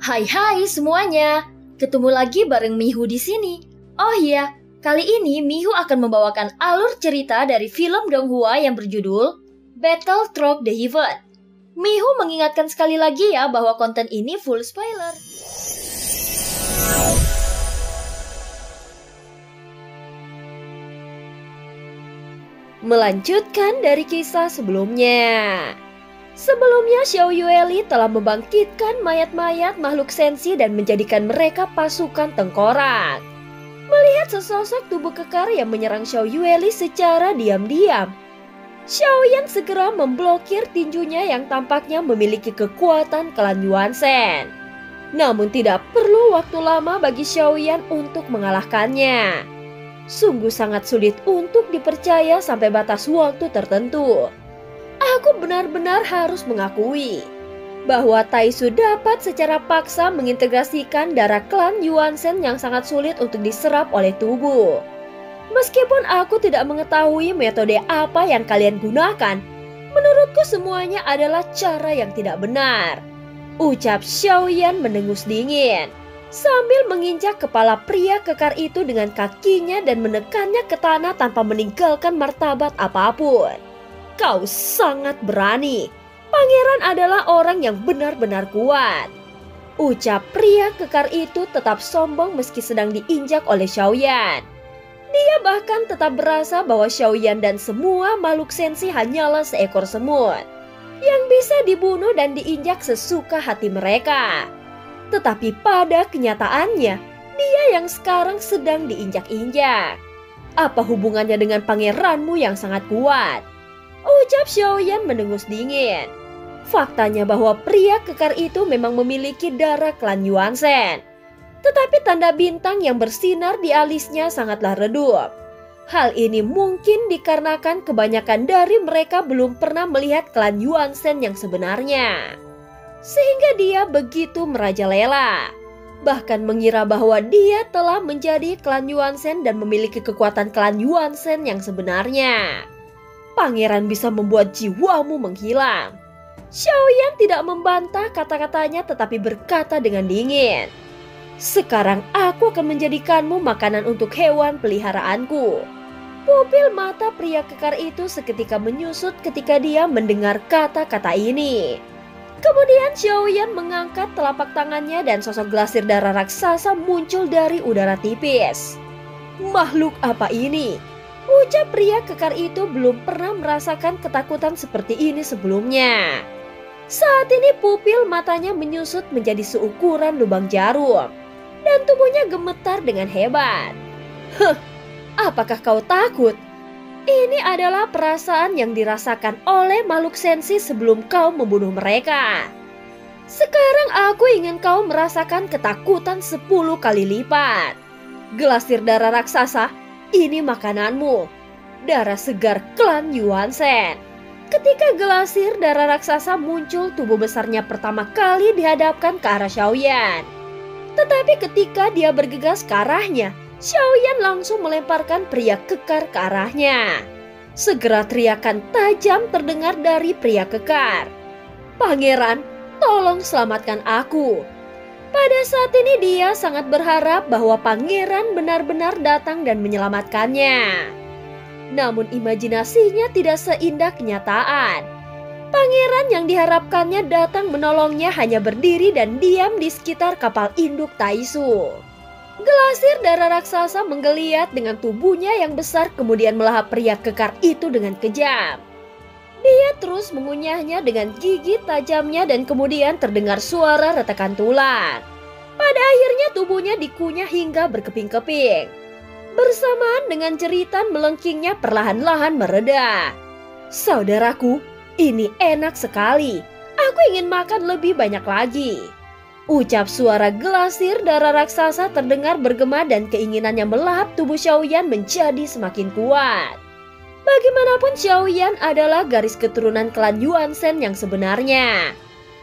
Hai hai semuanya, ketemu lagi bareng Mihu di sini. Oh iya, kali ini Mihu akan membawakan alur cerita dari film Donghua yang berjudul Battle Through the Heaven. Mihu mengingatkan sekali lagi ya bahwa konten ini full spoiler. Melanjutkan dari kisah sebelumnya. Sebelumnya Xiao Yueli telah membangkitkan mayat-mayat makhluk sensi dan menjadikan mereka pasukan tengkorak. Melihat sesosok tubuh kekar yang menyerang Xiao Yueli secara diam-diam, Xiao Yan segera memblokir tinjunya yang tampaknya memiliki kekuatan klan Yuan Shen. Namun tidak perlu waktu lama bagi Xiao Yan untuk mengalahkannya. Sungguh sangat sulit untuk dipercaya sampai batas waktu tertentu. Aku benar-benar harus mengakui bahwa Taisu dapat secara paksa mengintegrasikan darah klan Yuan Shen yang sangat sulit untuk diserap oleh tubuh. Meskipun aku tidak mengetahui metode apa yang kalian gunakan, menurutku semuanya adalah cara yang tidak benar, ucap Xiao Yan mendengus dingin sambil menginjak kepala pria kekar itu dengan kakinya dan menekannya ke tanah tanpa meninggalkan martabat apapun. Kau sangat berani. Pangeran adalah orang yang benar-benar kuat, ucap pria kekar itu tetap sombong meski sedang diinjak oleh Xiao Yan. Dia bahkan tetap berasa bahwa Xiao Yan dan semua makhluk sensi hanyalah seekor semut yang bisa dibunuh dan diinjak sesuka hati mereka. Tetapi pada kenyataannya, dia yang sekarang sedang diinjak-injak. Apa hubungannya dengan pangeranmu yang sangat kuat? Ucap Xiao Yan mendengus dingin. Faktanya bahwa pria kekar itu memang memiliki darah klan Yuan Shen. Tetapi tanda bintang yang bersinar di alisnya sangatlah redup. Hal ini mungkin dikarenakan kebanyakan dari mereka belum pernah melihat klan Yuan Shen yang sebenarnya. Sehingga dia begitu merajalela. Bahkan mengira bahwa dia telah menjadi klan Yuan Shen dan memiliki kekuatan klan Yuan Shen yang sebenarnya. Pangeran bisa membuat jiwamu menghilang. Xiao Yan tidak membantah kata-katanya tetapi berkata dengan dingin. Sekarang aku akan menjadikanmu makanan untuk hewan peliharaanku. Pupil mata pria kekar itu seketika menyusut ketika dia mendengar kata-kata ini. Kemudian Xiao Yan mengangkat telapak tangannya dan sosok glasir darah raksasa muncul dari udara tipis. Makhluk apa ini? Ucap pria kekar itu belum pernah merasakan ketakutan seperti ini sebelumnya. Saat ini pupil matanya menyusut menjadi seukuran lubang jarum dan tubuhnya gemetar dengan hebat. Apakah kau takut? Ini adalah perasaan yang dirasakan oleh makhluk sensi sebelum kau membunuh mereka. Sekarang aku ingin kau merasakan ketakutan 10 kali lipat. Gelasir darah raksasa, ini makananmu, darah segar klan Yuan Shen. Ketika gelasir darah raksasa muncul, tubuh besarnya pertama kali dihadapkan ke arah Xiao Yan. Tetapi ketika dia bergegas ke arahnya, Xiao Yan langsung melemparkan pria kekar ke arahnya. Segera teriakan tajam terdengar dari pria kekar. Pangeran, tolong selamatkan aku. Pada saat ini dia sangat berharap bahwa pangeran benar-benar datang dan menyelamatkannya. Namun imajinasinya tidak seindah kenyataan. Pangeran yang diharapkannya datang menolongnya hanya berdiri dan diam di sekitar kapal induk Taisu. Gelasir darah raksasa menggeliat dengan tubuhnya yang besar kemudian melahap pria kekar itu dengan kejam. Dia terus mengunyahnya dengan gigi tajamnya dan kemudian terdengar suara retakan tulang. Pada akhirnya tubuhnya dikunyah hingga berkeping-keping. Bersamaan dengan jeritan melengkingnya perlahan-lahan mereda. Saudaraku, ini enak sekali. Aku ingin makan lebih banyak lagi. Ucap suara gelasir darah raksasa terdengar bergema dan keinginannya melahap tubuh Xiao Yan menjadi semakin kuat. Bagaimanapun Xiao Yan adalah garis keturunan klan Yuan Shen yang sebenarnya.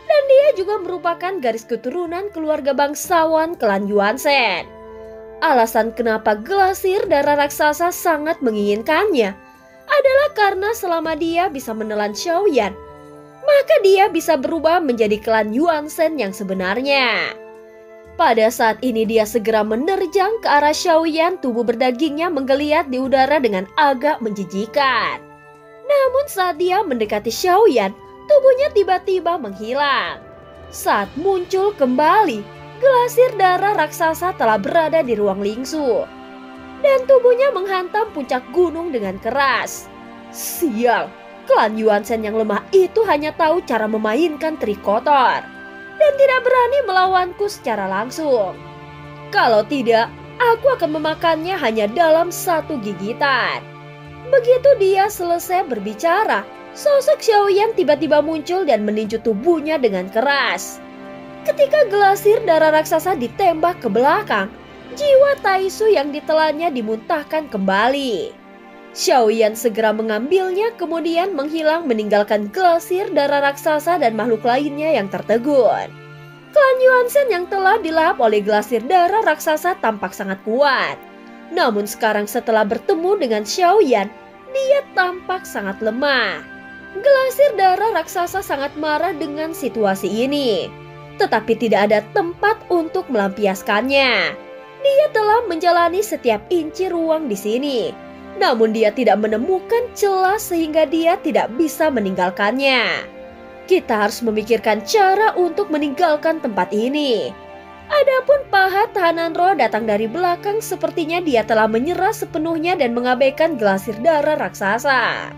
Dan dia juga merupakan garis keturunan keluarga bangsawan klan Yuan Shen. Alasan kenapa gelasir darah raksasa sangat menginginkannya adalah karena selama dia bisa menelan Xiao Yan, maka dia bisa berubah menjadi klan Yuan Shen yang sebenarnya. Pada saat ini dia segera menerjang ke arah Xiaoyan, tubuh berdagingnya menggeliat di udara dengan agak menjijikan. Namun saat dia mendekati Xiaoyan, tubuhnya tiba-tiba menghilang. Saat muncul kembali, glasir darah raksasa telah berada di ruang lingsu. Dan tubuhnya menghantam puncak gunung dengan keras. Sial, klan Yuansen yang lemah itu hanya tahu cara memainkan trik kotor dan tidak berani melawanku secara langsung. Kalau tidak, aku akan memakannya hanya dalam satu gigitan. Begitu dia selesai berbicara, sosok Xiaoyan tiba-tiba muncul dan meninju tubuhnya dengan keras. Ketika glasir darah raksasa ditembak ke belakang, jiwa Taisu yang ditelannya dimuntahkan kembali. Xiaoyan segera mengambilnya kemudian menghilang meninggalkan glasir darah raksasa dan makhluk lainnya yang tertegun. Klan Yuansen yang telah dilahap oleh glasir darah raksasa tampak sangat kuat. Namun sekarang setelah bertemu dengan Xiaoyan, dia tampak sangat lemah. Glasir darah raksasa sangat marah dengan situasi ini. Tetapi tidak ada tempat untuk melampiaskannya. Dia telah menjalani setiap inci ruang di sini. Namun dia tidak menemukan celah sehingga dia tidak bisa meninggalkannya. Kita harus memikirkan cara untuk meninggalkan tempat ini. Adapun pahat tahanan roh datang dari belakang, sepertinya dia telah menyerah sepenuhnya dan mengabaikan glasir darah raksasa.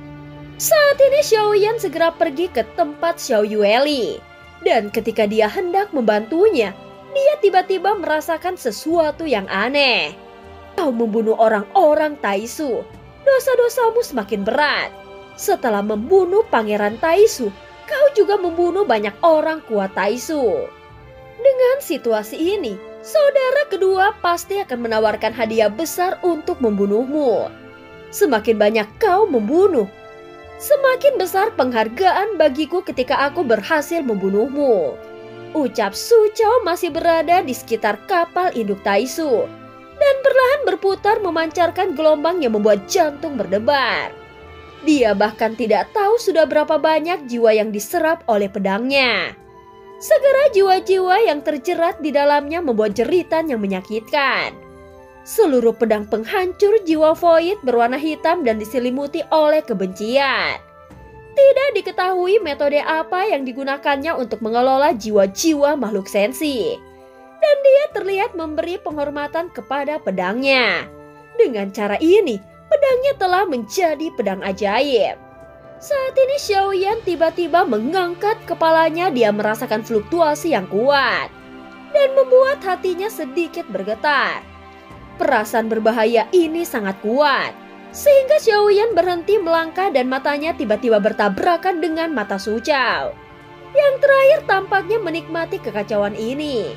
Saat ini Xiaoyan segera pergi ke tempat Xiao Yueli. Dan ketika dia hendak membantunya, dia tiba-tiba merasakan sesuatu yang aneh. Kau membunuh orang-orang Taisu. Dosa-dosamu semakin berat. Setelah membunuh Pangeran Taisu, kau juga membunuh banyak orang kuat Taisu. Dengan situasi ini, saudara kedua pasti akan menawarkan hadiah besar untuk membunuhmu. Semakin banyak kau membunuh, semakin besar penghargaan bagiku ketika aku berhasil membunuhmu. Ucap Su Chao masih berada di sekitar kapal induk Taisu dan perlahan berputar memancarkan gelombang yang membuat jantung berdebar. Dia bahkan tidak tahu sudah berapa banyak jiwa yang diserap oleh pedangnya. Segera jiwa-jiwa yang terjerat di dalamnya membuat jeritan yang menyakitkan. Seluruh pedang penghancur jiwa Void berwarna hitam dan diselimuti oleh kebencian. Tidak diketahui metode apa yang digunakannya untuk mengelola jiwa-jiwa makhluk sensi. Dan dia terlihat memberi penghormatan kepada pedangnya. Dengan cara ini, pedangnya telah menjadi pedang ajaib. Saat ini Xiaoyan tiba-tiba mengangkat kepalanya. Dia merasakan fluktuasi yang kuat dan membuat hatinya sedikit bergetar. Perasaan berbahaya ini sangat kuat, sehingga Xiaoyan berhenti melangkah dan matanya tiba-tiba bertabrakan dengan mata Su Chao. Yang terakhir tampaknya menikmati kekacauan ini.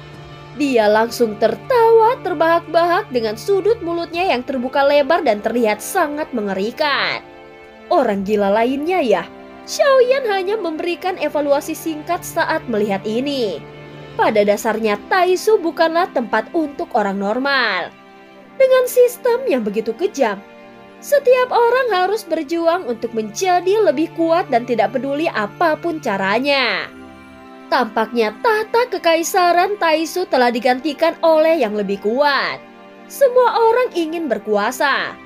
Dia langsung tertawa terbahak-bahak dengan sudut mulutnya yang terbuka lebar dan terlihat sangat mengerikan. Orang gila lainnya ya. Xiaoyan hanya memberikan evaluasi singkat saat melihat ini. Pada dasarnya Taisu bukanlah tempat untuk orang normal. Dengan sistem yang begitu kejam, setiap orang harus berjuang untuk menjadi lebih kuat dan tidak peduli apapun caranya. Tampaknya tahta kekaisaran Taisu telah digantikan oleh yang lebih kuat. Semua orang ingin berkuasa.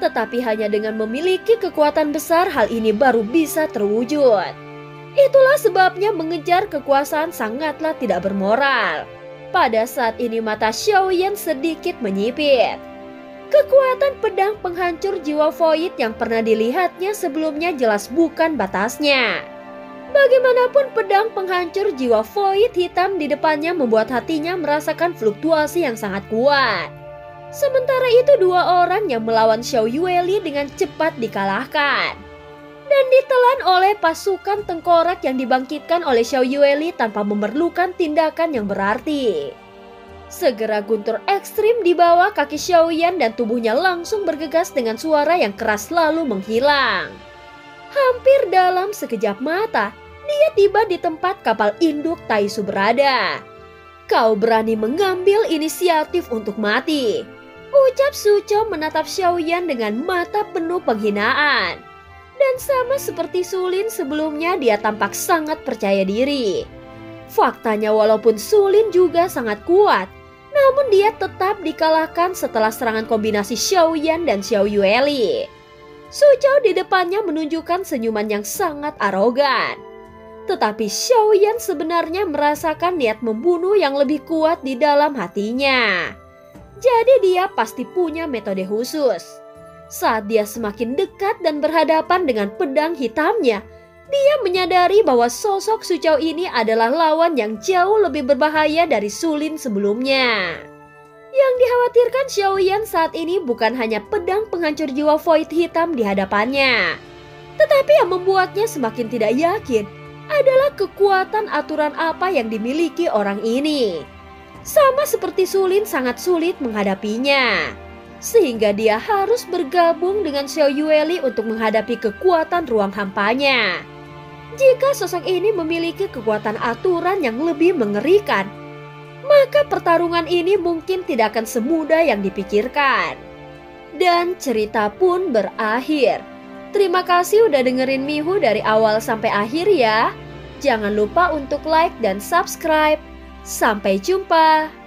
Tetapi hanya dengan memiliki kekuatan besar hal ini baru bisa terwujud. Itulah sebabnya mengejar kekuasaan sangatlah tidak bermoral. Pada saat ini mata Xiaoyan sedikit menyipit. Kekuatan pedang penghancur jiwa Void yang pernah dilihatnya sebelumnya jelas bukan batasnya. Bagaimanapun pedang penghancur jiwa Void hitam di depannya membuat hatinya merasakan fluktuasi yang sangat kuat. Sementara itu dua orang yang melawan Xiao Yueli dengan cepat dikalahkan dan ditelan oleh pasukan tengkorak yang dibangkitkan oleh Xiao Yueli tanpa memerlukan tindakan yang berarti. Segera guntur ekstrim di bawah kaki Xiaoyan dan tubuhnya langsung bergegas dengan suara yang keras lalu menghilang. Hampir dalam sekejap mata, dia tiba di tempat kapal induk Taisu berada. Kau berani mengambil inisiatif untuk mati, ucap Su Chao menatap Xiaoyan dengan mata penuh penghinaan. Dan sama seperti Sulin sebelumnya, dia tampak sangat percaya diri. Faktanya walaupun Sulin juga sangat kuat, namun dia tetap dikalahkan setelah serangan kombinasi Xiaoyan dan Xiao Yueli. Su Chao di depannya menunjukkan senyuman yang sangat arogan. Tetapi Xiaoyan sebenarnya merasakan niat membunuh yang lebih kuat di dalam hatinya. Jadi dia pasti punya metode khusus. Saat dia semakin dekat dan berhadapan dengan pedang hitamnya, dia menyadari bahwa sosok Su Chao ini adalah lawan yang jauh lebih berbahaya dari Sulin sebelumnya. Yang dikhawatirkan Xiaoyan saat ini bukan hanya pedang penghancur jiwa void hitam di hadapannya, tetapi yang membuatnya semakin tidak yakin adalah kekuatan aturan apa yang dimiliki orang ini. Sama seperti Sulin sangat sulit menghadapinya, sehingga dia harus bergabung dengan Xiao Yueli untuk menghadapi kekuatan ruang hampanya. Jika sosok ini memiliki kekuatan aturan yang lebih mengerikan, maka pertarungan ini mungkin tidak akan semudah yang dipikirkan. Dan cerita pun berakhir. Terima kasih udah dengerin Mihu dari awal sampai akhir ya. Jangan lupa untuk like dan subscribe. Sampai jumpa.